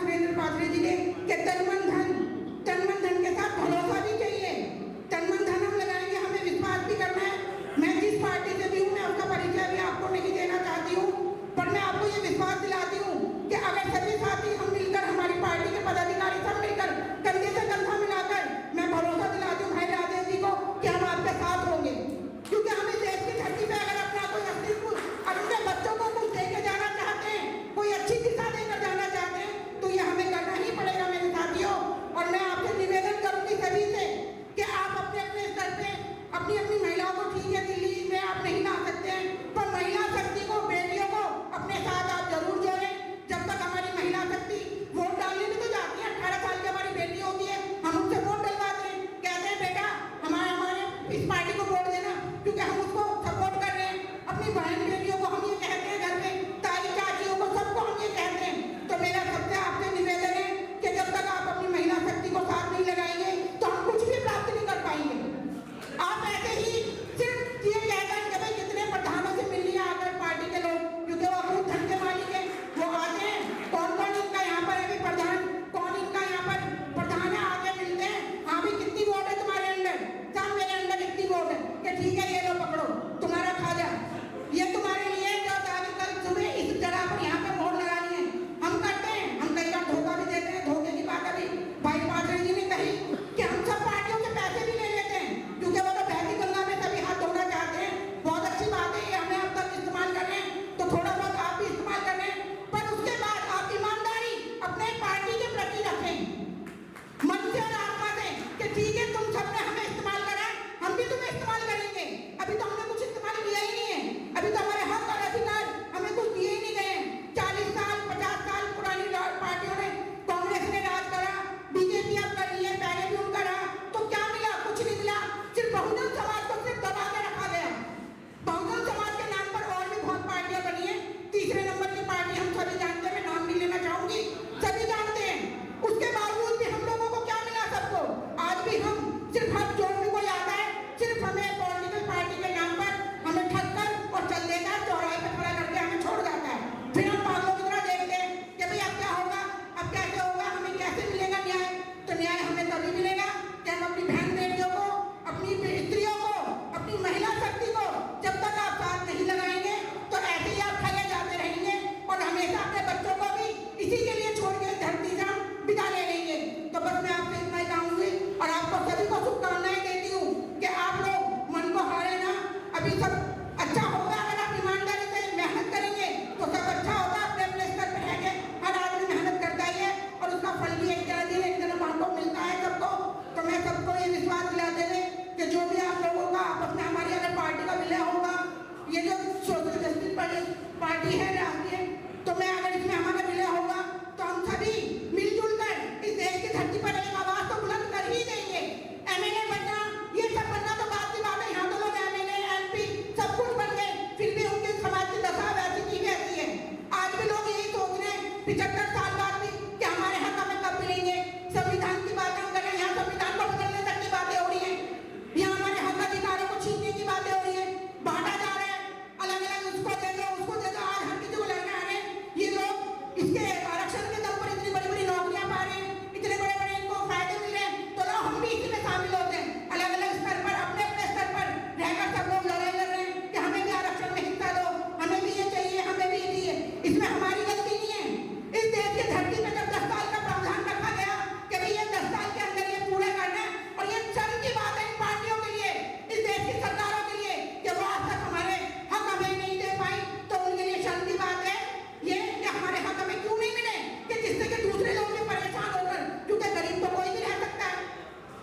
सुरेंद्र पात्रे जी ने कि तन मन धन के साथ भरोसा भी चाहिए। तन मन धन हम लगाएंगे, हमें विश्वास भी करना है। मैं जिस पार्टी से भी हूँ, मैं उसका परिचय भी आपको नहीं देना चाहती हूँ, पर मैं आपको ये विश्वास दिलाती हूँ कि अगर सभी साथी हम मिलकर, हमारी पार्टी के पदाधिकारी सब मिलकर कंधे से कंधा मिलाकर, मैं भरोसा दिलाती हूँ भाई राजेश जी को कि हम आपके साथ होंगे। क्योंकि हम इस देश की धरती पे अगर अपना कोई अस्तित्व और उनके बच्चों को कुछ देकर जाना चाहते हैं, कोई अच्छी दिशा देकर जाना चाहते हैं, तो ये हमें करना ही पड़ेगा मेरे साथियों। और मैं आपसे निवेदन करूंगी सभी से कि आप अपने अपने स्तर पे अपनी अपनी महिलाओं को, ठीक है दिल्ली में आप नहीं ला सकते हैं, पर महिला शक्ति को, बेटियों को अपने साथ आप जरूर जोड़ें। जब तक हमारी महिला शक्ति वोट डालने भी तो जाती है, 18 साल की हमारी बेटी होती है, हम उनसे वोट डलवाते हैं, कहते हैं बेटा हमारे इस पार्टी को वोट देना, क्योंकि हम उसको सपोर्ट कर रहे हैं। अपनी बहन बेटियों को हम ये कहते हैं, घर में ताई चाचियों को, सबको हम ये कहते हैं। तो मेरा सबसे आपसे निवेदन है कि जब तक आप अपनी महिला शक्ति को साथ नहीं लगाएंगे तो हम कुछ भी प्राप्त नहीं कर पाएंगे। आप ऐसे ही सिर्फ ये कहकर कि भाई कितने प्रधानों से मिलने आकर पार्टी के लोग, क्योंकि वो अपने धन के मालिक है, वो आते हैं, कौन कौन इनका यहाँ पर है प्रधान, कौन इनका यहाँ पर प्रधान है, आके मिलते हैं, हाँ भी कितनी वोट है तुम्हारे अंदर, सब मेरे अंदर कितनी वोट है, कि ठीक है ये लो पकड़ो तुम्हारा खाजा, ये तुम्हारे लिए जो कल सुबह इस जगह पर यहाँ पे वोट लगानी है। हम करते हैं, हम कई बार धोखा भी देते हैं। धोखे की बात अभी भाई पात्रे जी ने कही कि हम सब पार्टियों के पैसे भी ले लेते हैं, क्योंकि वो तो बहती गंगा में सभी हाथ धोना चाहते हैं। बहुत अच्छी बात है, ये हमें अब तक इस्तेमाल कर रहे हैं, तो थोड़ा बहुत आप भी इस्तेमाल कर रहे हैं, पर उसके बाद आप ईमानदारी अपने पार्टी के प्रति रखें, मन से और आत्मा से, कि ठीक है तुम सबने हमें इस्तेमाल करा, हम भी तुम्हें इस्तेमाल करेंगे। अभी तो हमने कुछ इस्तेमाल किया ही नहीं है, अभी तो हमारे हक और अधिकार हमें कुछ दिए ही नहीं गए। 40 साल 50 साल पुरानी पार्टियों ने, कांग्रेस ने राज करा, बीजेपी अब कर रही है, पहले भी उनका रहा, तो क्या मिला? कुछ नहीं मिला। सिर्फ बहुजन समाज को सिर्फ दबा के रखा गया। बहुजन समाज के नाम पर और भी बहुत पार्टियां बनी है। तीसरे नंबर की पार्टी हम सभी जानते हैं, मैं नाम नहीं लेना चाहूंगी, सभी जानते हैं। उसके बावजूद भी हम लोगों को क्या मिला? सबको आज भी हम सिर्फ हाथ जोड़ने को याद है, सिर्फ हमें पॉलिटिकल पार्टी के नाम पर हमें ठग कर और चल देता है, चौराहे पर खड़ा करके हमें छोड़ जाता है। फिर हम पागलों की तरह देखते हैं कि भाई अब क्या होगा, अब कैसे होगा, हमें कैसे मिलेगा न्याय? तो न्याय हमें तभी मिलेगा कि हम अपनी बहन बेटियों को, अपनी स्त्रियों को, अपनी महिला शक्ति को जब तक आप साथ नहीं लगाएंगे तो ऐसे ही आप ठगे जाते रहेंगे और हमेशा अपने बच्चों को भी इसी के लिए छोड़ के धरती से हम बिता ले लेंगे। तो बस मैं आपसे इतना ही कहूंगी और आपको सभी को शुभकामनाएं देती हूँ कि आप लोग मन को हारे ना। अभी सब अच्छा होगा अगर आप ईमानदारी से मेहनत करेंगे तो सब अच्छा होगा। अपने अपने स्तर पर रहेंगे, हर आदमी मेहनत करता ही है और उसका फल भी एक दिन हमको मिलता है सबको। तो मैं सबको ये विश्वास दिला देंगे कि जो भी आप लोगों का आपस में हमारी अगर पार्टी का विलय होगा, ये जो सोशल जस्टिस पार्टी है राष्ट्रीय, तो मैं अगर इसमें हमारा विलय होगा तो हम सभी मिलजुल कर इस देश की धरती पर एक आवाज तो बुलंद कर ही देंगे। एमएलए बनना, ये सब बनना तो बात की बात है, यहाँ तो लोग एमएलए एमपी सब कुछ बन गए, फिर भी उनके समाज की दशा वैसी की वैसी है। आज भी लोग यही सोच रहे हैं 75 साल बाद भी कि हमारे हक हमें कब मिलेंगे। संविधान की बात हम कर रहे हैं, यहाँ संविधान को बदलने तक की बातें हो रही है, यहाँ हमारे हक अधिकारों को छीनने की बातें हो रही है, बांटा जा रहा है, अलग अलग उसको दे दो उसको दे दो। आज हम किसी को लड़ने आ रहे हैं, ये लोग इसके आरक्षण के दम पर इतनी बड़ी बड़ी नौकरियां पा रहे हैं, इतने बड़े बड़े इनको फायदे मिल रहे हैं, तो लो हम भी इसी में शामिल होते हैं। अलग अलग स्तर पर अपने अपने स्तर पर रहकर सब लोग लड़ाई लड़ रहे हैं कि हमें भी आरक्षण में हिस्सा दो, हमें भी ये चाहिए, हमें भी ये चाहिए। इसमें हमारी गलती नहीं है। इस देश की धरती में जब 10 साल का प्रावधान रखा गया कि भाई ये 10 साल के अंदर ये पूरा करना है, और ये शर्म की बात है इन पार्टियों के लिए, इस देश की सरकारों के लिए कि वो आज तक हमारे हक हमें नहीं दे पाई, तो उनके लिए शर्म की बात है ये कि हमारे हक हमें क्यों नहीं मिले, कि जिससे कि दूसरे लोग भी परेशान होकर, क्योंकि गरीब तो कोई भी रह सकता है,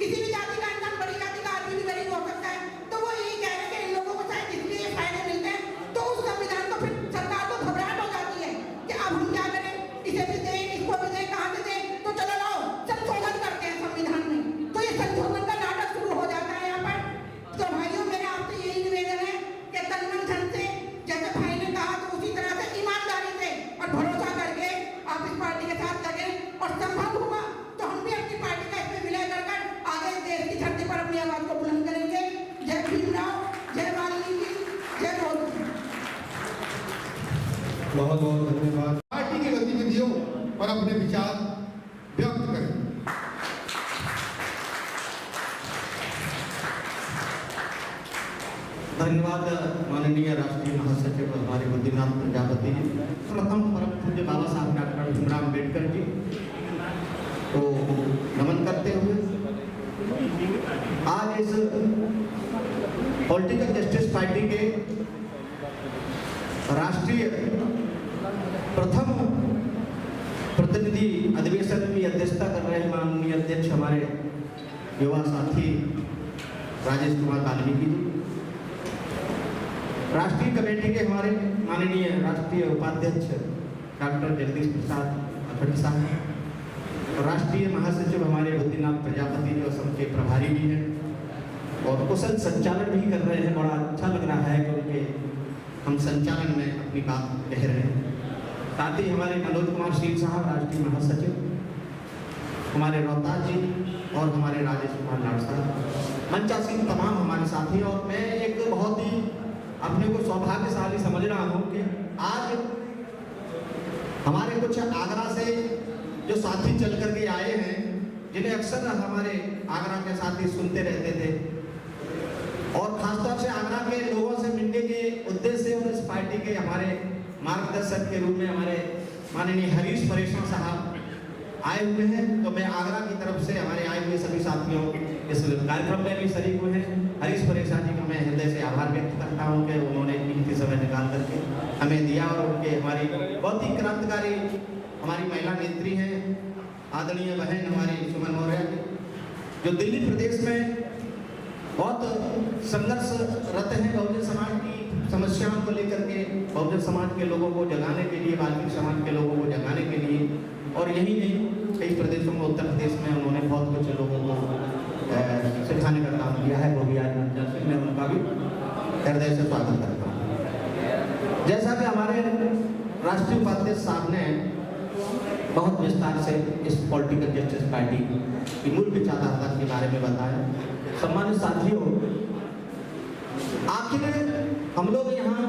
किसी भी जाति का इंसान, बड़ी जाति का आदमी भी गरीब हो सकता है। तो वो यही कह रहे हैं कि इन लोगों को शायद इसलिए फायदे मिलते हैं, तो उस संविधान को फिर सरकार को घबराहट हो जाती है कि अब हम क्या करें, इसे भी दें, इसको भी दें, कहाँ से दें, तो चलो लाओ संशोधन करते हैं संविधान में। तो ये संशोधन का नाटक शुरू हो जाता है यहाँ पर। तो भाइयों मेरा आपसे यही निवेदन है कि तन मन धन से, जैसे भाई ने कहा, तो उसी तरह से ईमानदारी से और भरोसा करके आप इस पार्टी के साथ लगें, और संभव हुआ तो हम भी अपनी पार्टी का इसमें विलय कर आगे देश की धरती पर अपनी आवाज को बुलंद करेंगे। जय भीमराव, जय वाल्मीकि, जय गौतम। बहुत बहुत धन्यवाद। पार्टी की गतिविधियों और अपने विचार माननीय राष्ट्रीय महासचिव हमारे बुद्धिनाथ प्रजापति जी, प्रथम परम पूज्य बाबा साहब डॉक्टर भीमराव अम्बेडकर जी को नमन करते हुए आज इस पॉलिटिकल जस्टिस पार्टी के राष्ट्रीय प्रथम प्रतिनिधि अधिवेशन की अध्यक्षता कर रहे माननीय अध्यक्ष हमारे युवा साथी राजेश कुमार वाल्मीकि जी, राष्ट्रीय कमेटी के हमारे माननीय राष्ट्रीय उपाध्यक्ष डॉक्टर जगदीश प्रसाद अखड़ी साहब, राष्ट्रीय महासचिव हमारे बुद्धिनाथ प्रजापति जो असम के प्रभारी भी हैं और कुशल संचालन भी कर रहे हैं। बड़ा अच्छा लग रहा है क्योंकि हम संचालन में अपनी बात कह रहे हैं। साथ ही हमारे मनोज कुमार शील साहब राष्ट्रीय महासचिव, हमारे रोहतास जी और हमारे राजेश कुमार लाड साहब, मंचासीन तमाम हमारे साथी। और मैं एक बहुत ही अपने को सौभाग्यशाली समझ रहा हूँ कि आज हमारे कुछ आगरा से जो साथी चल करके आए हैं, जिन्हें अक्सर हमारे आगरा के साथी सुनते रहते थे और खासतौर से आगरा के लोगों से मिलने के उद्देश्य और इस पार्टी के हमारे मार्गदर्शक के रूप में हमारे माननीय हरीश परेशा साहब आए हुए हैं। तो मैं आगरा की तरफ से हमारे आए हुए सभी साथियों इस कार्यक्रम में भी शरीक हुए हैं। हरीश परेशा जी का मैं हृदय से आभार व्यक्त करता हूं कि उन्होंने कीमती समय निकाल करके हमें दिया और उनके हमारी बहुत ही क्रांतिकारी हमारी महिला नेत्री हैं आदरणीय बहन हमारी सुमन मौर्य, जो दिल्ली प्रदेश में बहुत संघर्षरत है बहुजन समाज की समस्याओं को लेकर के, बहुजन समाज के लोगों को जगाने के लिए, वाल्मीकि समाज के लोगों को जगाने के लिए। और यही नहीं कई प्रदेशों में, उत्तर प्रदेश में उन्होंने बहुत कुछ लोगों को सिखाने का काम किया है। वो भी आज मैं उनका भी हृदय से स्वागत करता हूँ। जैसा कि हमारे राष्ट्रीय उपाध्यक्ष साहब ने बहुत विस्तार से इस पॉलिटिकल जस्टिस पार्टी की मूल विचारधारा के बारे में बताया। सम्मानित साथियों, आखिर हम लोग यहाँ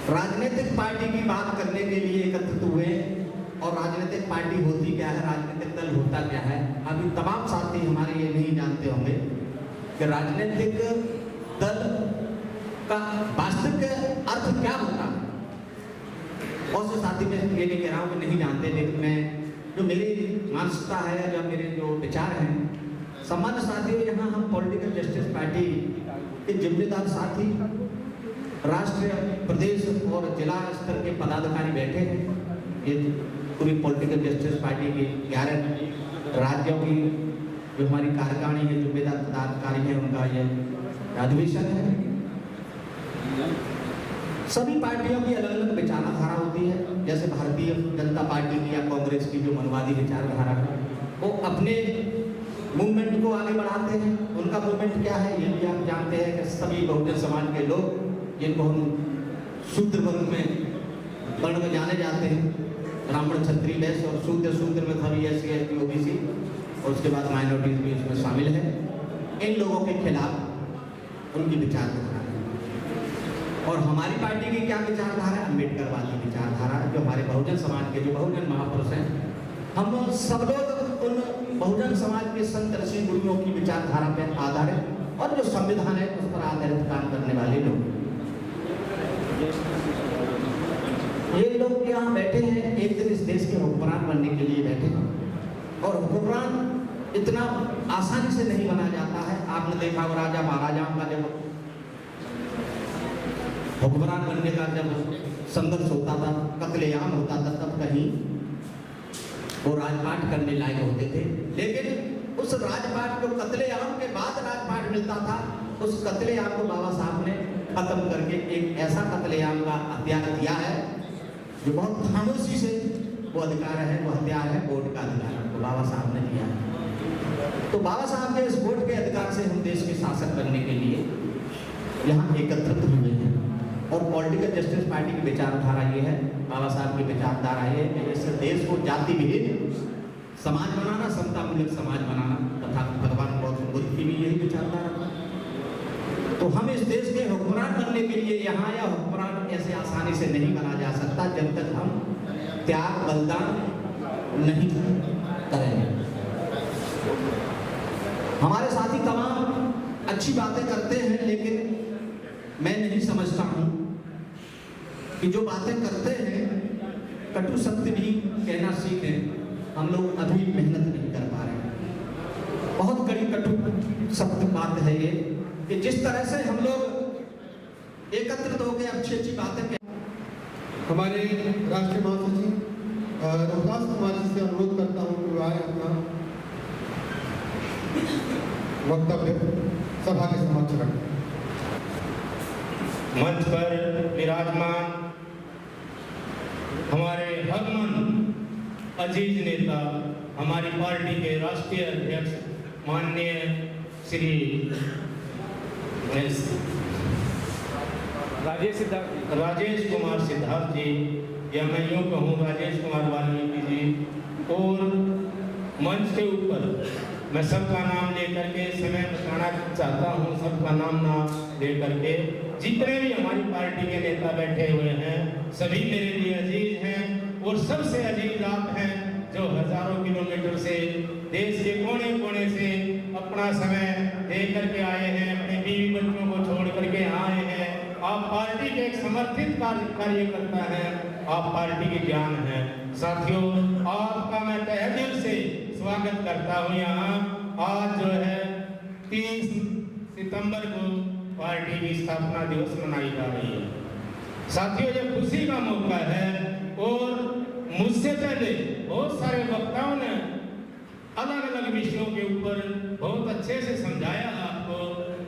राजनीतिक पार्टी की बात करने के लिए एकत्रित हुए और राजनीतिक पार्टी होती क्या है, राजनीतिक दल होता क्या है। अभी तमाम साथी हमारे ये नहीं जानते होंगे कि राजनीतिक दल का वास्तविक अर्थ क्या होता है। बहुत से साथी मैं ये नहीं कह रहा हूँ कि नहीं जानते, लेकिन मैं जो मेरी मानसिकता है या मेरे जो विचार हैं, सम्मानित साथियों, यहाँ हम पॉलिटिकल जस्टिस पार्टी के जिम्मेदार साथी, राष्ट्रीय, प्रदेश और जिला स्तर के पदाधिकारी बैठे हैं। ये पूरी पॉलिटिकल जस्टिस पार्टी की 11 राज्यों की जो हमारी कार्यकारिणी है, जिम्मेदार पदाधिकारी है, उनका ये अधिवेशन है। सभी पार्टियों की अलग अलग विचारधारा होती है। जैसे भारतीय जनता पार्टी की या कांग्रेस की जो मनवादी विचारधारा है, वो अपने मूवमेंट को आगे बढ़ाते हैं। उनका मूवमेंट क्या है ये भी आप जानते हैं कि सभी बहुजन समाज के लोग, जिनको हम शूद्र वर्ग में वर्ण में जाने जाते हैं, ब्राह्मण क्षत्रिय वैश्य और शूद्र में सभी SC ST OBC और उसके बाद माइनॉरिटीज भी इसमें शामिल है। इन लोगों के खिलाफ उनकी विचारधारा है। और हमारी पार्टी की क्या विचारधारा है? अम्बेडकरवादी विचारधारा, जो हमारे बहुजन समाज के जो बहुजन महापुरुष हैं, हम सब लोग उन बहुजन समाज के संत ऋषि गुरुओं की विचारधारा पर आधारित और जो संविधान है उस पर आधारित काम करने वाले लोग। ये लोग यहाँ बैठे हैं, एक दिन इस देश के हुक्मरान बनने के लिए बैठे हैं। और हुक्मरान इतना आसानी से नहीं बना जाता है। आपने देखा वो राजा महाराजाओं का जब हुक्मरान बनने का जब संघर्ष होता था, कत्लेआम होता था, तब कहीं वो राजपाट करने लायक होते थे। लेकिन उस राजपाट को, कत्लेआम के बाद राजपाट मिलता था, उस कत्लेआम को बाबा साहब ने खत्म करके एक ऐसा कत्लेआम का हथियार दिया है जो बहुत खामोशी से वो अधिकार है, वो हथियार है वोट का अधिकार, तो बाबा साहब ने दिया है। तो बाबा साहब के इस वोट के अधिकार से हम देश के शासक बनने के लिए यहाँ एकत्रित हुए हैं। और पॉलिटिकल जस्टिस पार्टी की विचारधारा ये है, बाबा साहब की विचारधारा ये है कि इस देश को जाति विहीन समाज बनाना, समतामूलक समाज बनाना, तथा भगवान गौतम बुद्ध की भी यही विचारधारा था। तो हम इस देश के हुक्मरान बनने के लिए यहाँ, या हुक्मरान ऐसे आसानी से नहीं बना जा सकता जब तक हम त्याग बलिदान नहीं करेंगे। हमारे साथी तमाम अच्छी बातें करते हैं, लेकिन मैं नहीं समझता हूँ कि जो बातें करते हैं कटु सत्य भी कहना सीखें। हम लोग अभी मेहनत नहीं कर पा रहे हैं। बहुत कड़ी कटु सत्य बात है ये कि जिस तरह से हम लोग एकत्रित होकर अच्छी अच्छी बातें हमारे राष्ट्रीय महासचिव रोहतास कुमार जी से अनुरोध करता हूँ कि आए अपना वक्तव्य सभा के समक्ष रखें। मंच पर विराजमान हमारे हरमन अजीज नेता, हमारी पार्टी के राष्ट्रीय अध्यक्ष माननीय श्री राजेश कुमार सिद्धार्थ जी, या मैं यूँ कहूँ राजेश कुमार वाल्मीकि जी, और मंच के ऊपर मैं सबका नाम लेकर के समय बताना चाहता हूँ, सबका नाम ना लेकर के जितने भी हमारी पार्टी के नेता बैठे हुए हैं सभी मेरे लिए अजीज हैं, और सबसे अजीज आप हैं जो हजारों किलोमीटर से देश के कोने कोने से अपना समय दे करके आए हैं, अपने बीवी बच्चों को छोड़ करके आए हैं। आप पार्टी के एक समर्थित कार्यकर्ता हैं, आप पार्टी के ज्ञान हैं। साथियों, आपका मैं तहे दिल से स्वागत करता हूँ यहाँ। आज जो है 30 सितंबर को पार्टी की स्थापना दिवस मनाई जा रही है। साथियों, ये खुशी का मौका है, और मुझसे पहले बहुत सारे वक्ताओं ने अलग अलग विषयों के ऊपर बहुत अच्छे से समझाया आपको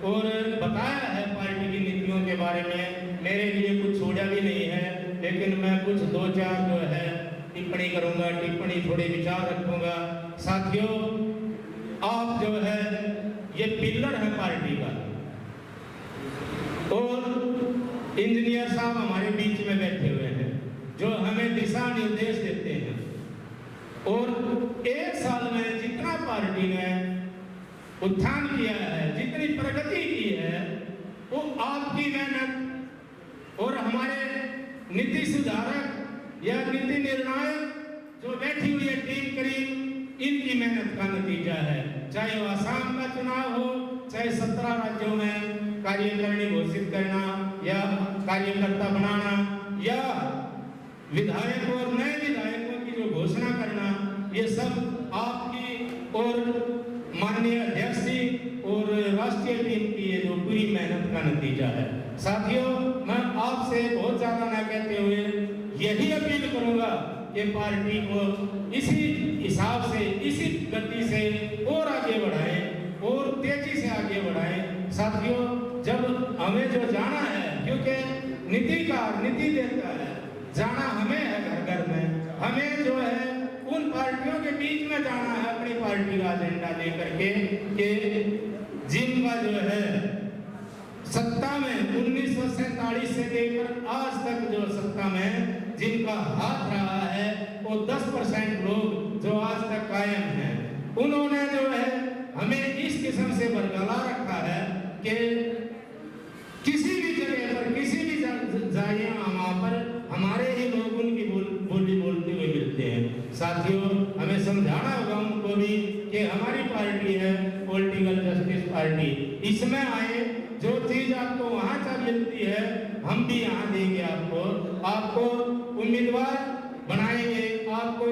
और बताया है पार्टी की नीतियों के बारे में। मेरे लिए कुछ छोड़ा भी नहीं है, लेकिन मैं कुछ दो चार जो है टिप्पणी करूंगा, टिप्पणी थोड़े विचार रखूंगा। साथियों, आप जो है ये पिलर है पार्टी का, और इंजीनियर साहब हमारे बीच में बैठे हुए हैं जो हमें दिशा निर्देश देते हैं, और एक साल में जितना पार्टी ने उत्थान किया है, जितनी प्रगति की है, वो आपकी मेहनत और हमारे नीति सुधारक या नीति निर्णायक जो बैठी हुई है टीम करीब, इनकी मेहनत का नतीजा है। चाहे वो आसाम का चुनाव हो, चाहे 17 राज्यों में कार्यकारिणी घोषित करना या कार्यकर्ता बनाना, या विधायक और नए विधायकों की जो घोषणा करना, ये सब आपकी और माननीय अध्यक्ष जी और राष्ट्रीय टीम की ये जो पूरी मेहनत का नतीजा है। साथियों, मैं आपसे बहुत ज्यादा ना कहते हुए यही अपील करूंगा कि पार्टी को इसी हिसाब से, इसी गति से और आगे बढ़ाएं और तेजी से आगे बढ़ाएं। साथियों, जब हमें जो जाना है, क्योंकि नीति देता है, जाना हमें है घर घर में, हमें जो है उन पार्टियों के बीच में जाना है अपनी पार्टी का एजेंडा लेकर के, जिनका जो है सत्ता में 1947 से लेकर आज तक जो सत्ता में जिनका हाथ रहा है, वो 10% लोग जो आज तक कायम हैं, उन्होंने जो है हमें इस किस्म से बरकरार रखा है कि किसी भी जगह पर, किसी भी जाइए वहाँ पर हमारे ही लोग उनकी बोली बोलते हुए मिलते हैं। साथियों, हमें समझाना होगा उनको भी कि हमारी पार्टी है पॉलिटिकल जस्टिस पार्टी, इसमें आए, जो चीज आपको वहाँ से मिलती है हम भी यहाँ देंगे आपको उम्मीदवार बनाएंगे, आपको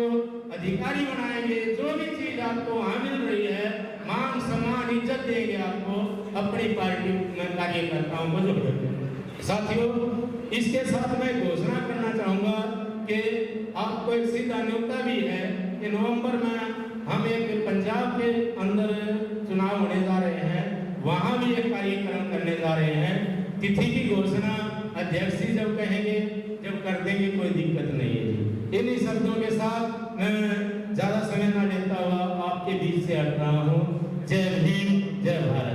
अधिकारी बनाएंगे, जो भी चीज आपको वहाँ मिल रही है, मान सम्मान इज्जत देंगे आपको, अपनी पार्टी में कार्यकर्ताओं को जोड़ेंगे। साथियों, इसके साथ मैं घोषणा करना चाहूँगा कि आपको एक सीधा न्योता भी है कि नवंबर में हम एक पंजाब के अंदर चुनाव होने जा रहे हैं, वहाँ भी एक कार्यक्रम करने जा रहे हैं। तिथि की घोषणा अध्यक्ष जी जब कहेंगे, जब कर देंगे, कोई दिक्कत नहीं है। इन्हीं शब्दों के साथ मैं ज़्यादा समय ना लेता हुआ आपके बीच से हट रहा हूँ। जय भीम, जय भारत।